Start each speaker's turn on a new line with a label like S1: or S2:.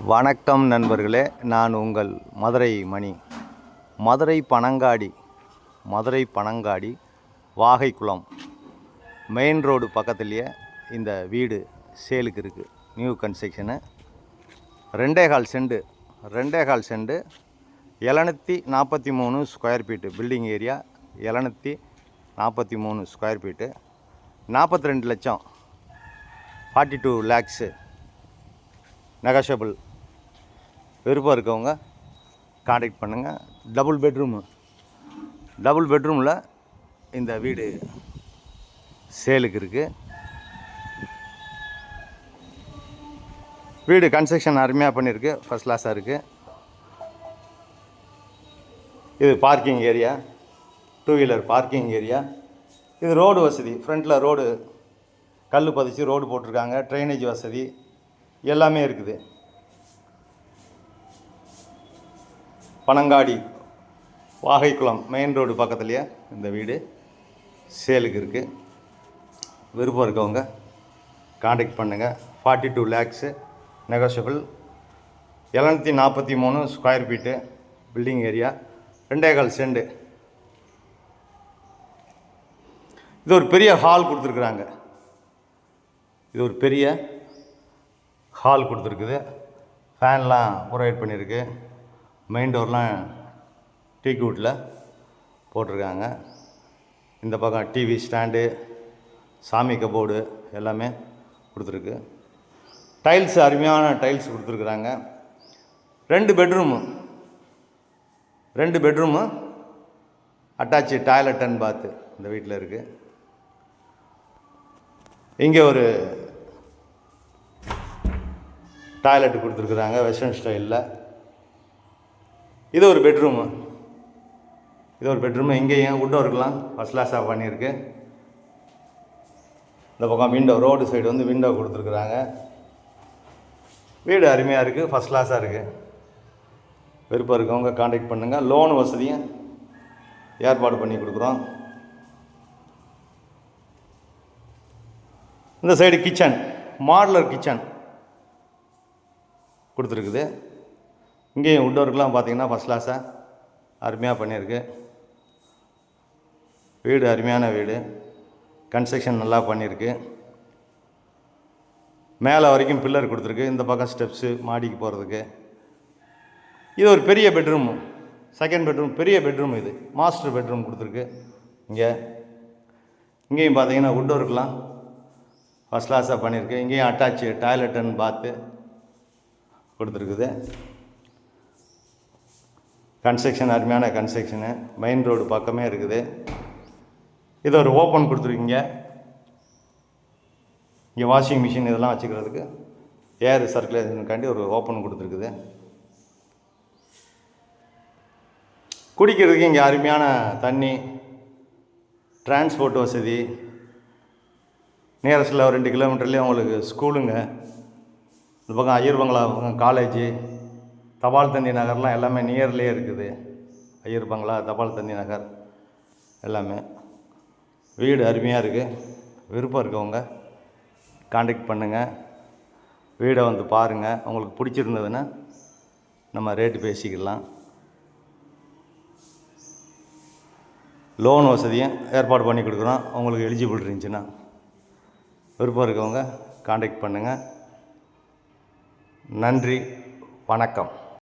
S1: வணக்கம் நண்பர்களே, நான் உங்கள் மதுரை மணி. மதுரை பனங்காடி வாகைக்குளம் மெயின் ரோடு பக்கத்துலேயே இந்த வீடு சேலுக்கு இருக்குது. New construction 2.25 cent 743 square feet building area. 743 square feet 42 லட்சம் 42 லேக்ஸு நெகோஷியபிள். விருப்பம் இருக்கவங்க காண்டாக்ட் பண்ணுங்கள். டபுள் பெட்ரூமில் இந்த வீடு சேலுக்கு இருக்குது. வீடு கன்ஸ்ட்ரக்ஷன் அருமையாக பண்ணியிருக்கு, ஃபர்ஸ்ட் கிளாஸாக இருக்குது. இது parking area, 2 wheeler parking area. இது ரோடு வசதி, ஃப்ரண்ட்டில் ரோடு கல் பதிச்சு ரோடு போட்டிருக்காங்க. ட்ரைனேஜ் வசதி எல்லாமே இருக்குது. பனங்காடி வாகைக்குளம் மெயின் ரோடு பக்கத்துலேயே இந்த வீடு சேலுக்கு இருக்குது. விருப்பம் இருக்கவங்க காண்டாக்ட் பண்ணுங்கள். 42 lakhs negotiable. 743 square feet building area. 2.25 cent. இது ஒரு பெரிய ஹால் கொடுத்துருக்குறாங்க. ஃபேன்லாம் ப்ரொவைட் பண்ணியிருக்கு. மெயின் டோர்லாம் டீக் வுட்டில் போட்டிருக்காங்க. இந்த பக்கம் டிவி ஸ்டாண்டு, சாமி கபோர்டு எல்லாமே கொடுத்துருக்கு. டைல்ஸ் அருமையான டைல்ஸ் கொடுத்துருக்குறாங்க. 2 பெட்ரூமு அட்டாச்சு டாய்லெட் அண்ட் பாத்து இந்த வீட்டில் இருக்குது. இங்கே ஒரு டாய்லெட் கொடுத்துருக்குறாங்க வெஸ்டர்ன் ஸ்டைலில். இது ஒரு பெட்ரூமு. இங்கேயும் வுட் ஒர்க்லாம் ஃபர்ஸ்ட் கிளாஸாக பண்ணியிருக்கு. இந்த பக்கம் விண்டோ, ரோடு சைடு வந்து விண்டோ கொடுத்துருக்குறாங்க. வீடு அருமையாக இருக்குது, ஃபர்ஸ்ட் கிளாஸாக இருக்குது. விருப்பம் இருக்கவங்க காண்டாக்ட் பண்ணுங்கள். லோன் வசதியும் ஏற்பாடு பண்ணி கொடுக்குறோம். இந்த சைடு கிச்சன், மாடுலர் கிச்சன் கொடுத்துருக்குது. இங்கேயும் வுட் ஒர்க்லாம் பார்த்தீங்கன்னா ஃபர்ஸ்ட் கிளாஸாக அருமையாக பண்ணியிருக்கு. வீடு அருமையான வீடு, கன்ஸ்ட்ரக்ஷன் நல்லா பண்ணியிருக்கு. மேலே வரைக்கும் பில்லர் கொடுத்துருக்கு. இந்த பக்கம் ஸ்டெப்ஸு மாடிக்கு போகிறதுக்கு. இது ஒரு பெரிய பெட்ரூமு, செகண்ட் பெட்ரூம், பெரிய பெட்ரூம். இது மாஸ்டர் பெட்ரூம் கொடுத்துருக்கு. இங்கேயும் பார்த்தீங்கன்னா வுட் ஒர்க்லாம் ஃபர்ஸ்ட் கிளாஸாக பண்ணியிருக்கு. இங்கேயும் அட்டாச்சு டாய்லெட் அண்ட் பாத்து கொடுத்துருக்குது. கன்ஸ்ட்ரக்ஷன் அருமையான கன்ஸ்ட்ரக்ஷனு, மெயின் ரோடு பக்கமே இருக்குது. இது ஒரு ஓப்பன் கொடுத்துருக்கீங்க. இங்கே வாஷிங் மிஷின் இதெல்லாம் வச்சுக்கிறதுக்கு ஏர் சர்க்குலேஷனுக்காண்டி ஒரு ஓப்பன் கொடுத்துருக்குது. குடிக்கிறதுக்கு இங்கே அருமையான தண்ணி, டிரான்ஸ்போர்ட் வசதி. நியரஸ்டில் ஒரு 2 கிலோமீட்டர்லேயே உங்களுக்கு ஸ்கூலுங்க. இந்த பக்கம் ஐயர் பங்களா காலேஜு, தபால் தந்தி நகர்லாம் எல்லாமே நியர்லேயே இருக்குது. ஐயர் பங்களா, தபால் தந்தி நகர் எல்லாமே. வீடு அருமையாக இருக்குது. விருப்பம் இருக்கவங்க காண்டாக்ட் பண்ணுங்கள். வீடை வந்து பாருங்கள். உங்களுக்கு பிடிச்சிருந்ததுன்னா நம்ம ரேட்டு பேசிக்கலாம். லோன் வசதியும் ஏற்பாடு பண்ணி கொடுக்குறோம். உங்களுக்கு எலிஜிபிள் இருந்துச்சுன்னா விருப்பம் இருக்கவங்க காண்டாக்ட் பண்ணுங்கள். நன்றி, வணக்கம்.